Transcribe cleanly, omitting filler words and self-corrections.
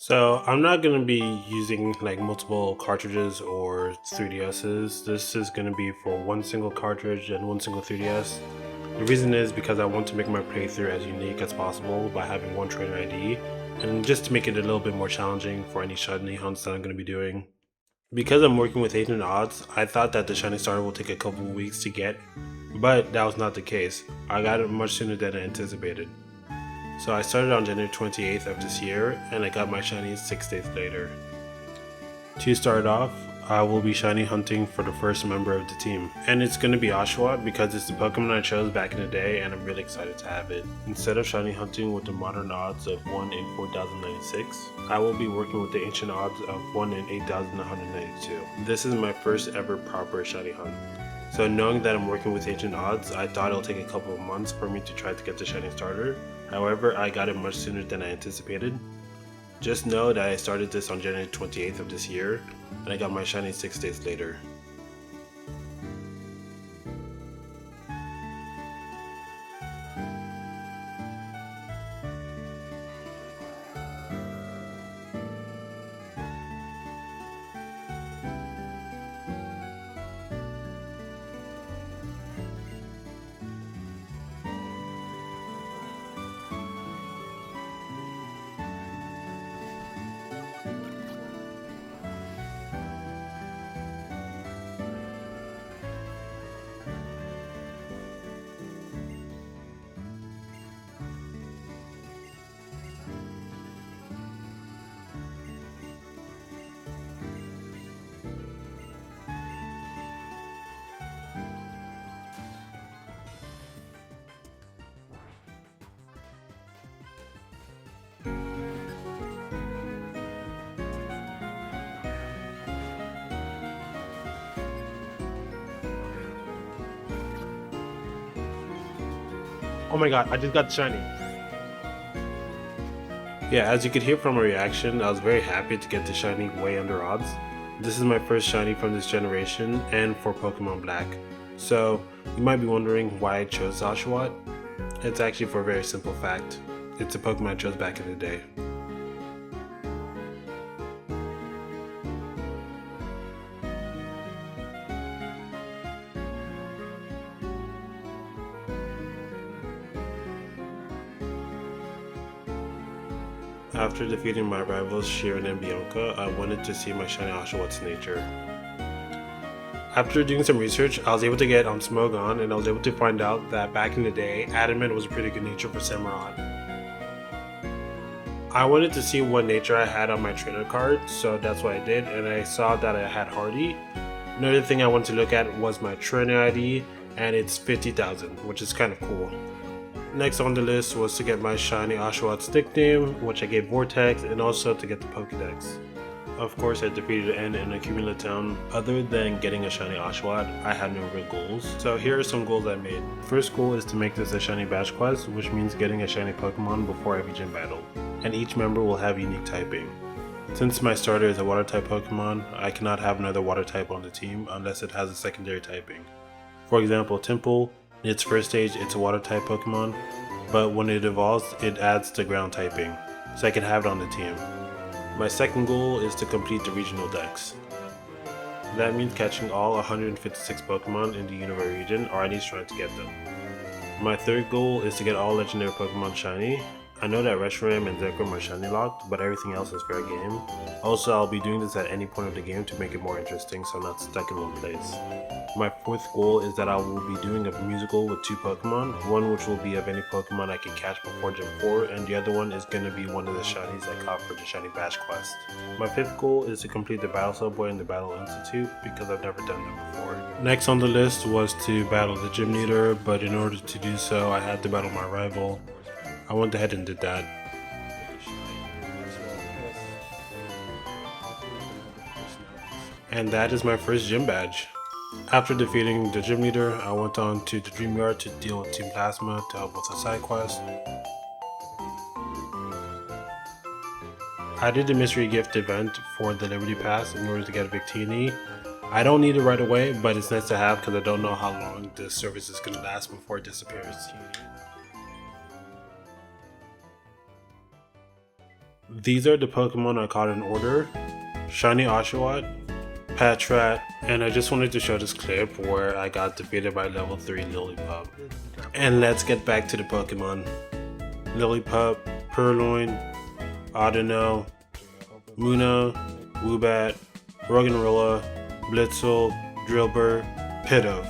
So I'm not gonna be using like multiple cartridges or 3DSs. This is gonna be for one single cartridge and one single 3DS. The reason is because I want to make my playthrough as unique as possible by having one trainer ID, and just to make it a little bit more challenging for any shiny hunts that I'm gonna be doing. Because I'm working with Agent Odds, I thought that the shiny starter will take a couple of weeks to get, but that was not the case. I got it much sooner than I anticipated. So I started on January 28th of this year, and I got my shinies 6 days later. To start off, I will be shiny hunting for the first member of the team, and it's going to be Oshawott because it's the Pokemon I chose back in the day and I'm really excited to have it. Instead of shiny hunting with the modern odds of 1 in 4096, I will be working with the ancient odds of 1 in 8192. This is my first ever proper shiny hunt. So knowing that I'm working with ancient odds, I thought it'll take a couple of months for me to try to get the shiny starter. However, I got it much sooner than I anticipated. Just know that I started this on January 28th of this year, and I got my shiny 6 days later. Oh my god, I just got shiny. Yeah, as you could hear from my reaction, I was very happy to get the shiny way under odds. This is my first shiny from this generation and for Pokemon Black. So, you might be wondering why I chose Oshawott. It's actually for a very simple fact. It's a Pokemon I chose back in the day. After defeating my rivals Sheeran and Bianca, I wanted to see my shiny Oshawott's nature. After doing some research, I was able to get on Smogon, and I was able to find out that back in the day, Adamant was a pretty good nature for Cimarron. I wanted to see what nature I had on my trainer card, so that's what I did, and I saw that I had Hardy. Another thing I wanted to look at was my trainer ID, and it's 50,000, which is kind of cool. Next on the list was to get my shiny Oshawott's nickname, which I gave Vortex, and also to get the Pokédex. Of course, I defeated N in a Cumula town. Other than getting a shiny Oshawott, I had no real goals. So here are some goals I made. First goal is to make this a shiny badge quest, which means getting a shiny Pokemon before every gym battle. And each member will have unique typing. Since my starter is a water type Pokemon, I cannot have another water type on the team unless it has a secondary typing. For example, Temple, in its first stage it's a water type Pokemon, but when it evolves it adds the ground typing, so I can have it on the team. My second goal is to complete the regional dex. That means catching all 156 Pokemon in the Unova region, or at least trying to get them. My third goal is to get all legendary Pokemon shiny. I know that Reshiram and Zekrom are shiny locked, but everything else is fair game. Also, I'll be doing this at any point of the game to make it more interesting so I'm not stuck in one place. My fourth goal is that I will be doing a musical with 2 Pokemon, one which will be of any Pokemon I can catch before Gym 4, and the other one is going to be one of the shinies I caught for the Shiny Bash quest. My fifth goal is to complete the Battle Subway and the Battle Institute because I've never done them before. Next on the list was to battle the Gym Leader, but in order to do so I had to battle my rival. I went ahead and did that. And that is my first gym badge. After defeating the gym leader, I went on to the Dream Yard to deal with Team Plasma to help with a side quest. I did the mystery gift event for the Liberty Pass in order to get a Victini. I don't need it right away, but it's nice to have because I don't know how long this service is going to last before it disappears. these are the Pokemon I caught in order: Shiny Oshawott, Patrat, and I just wanted to show this clip where I got defeated by level 3 Lillipup. And let's get back to the Pokemon. Lillipup, Purloin, Audino, Munna, Woobat, Roggenrola, Blitzel, Drillbur, Pidove.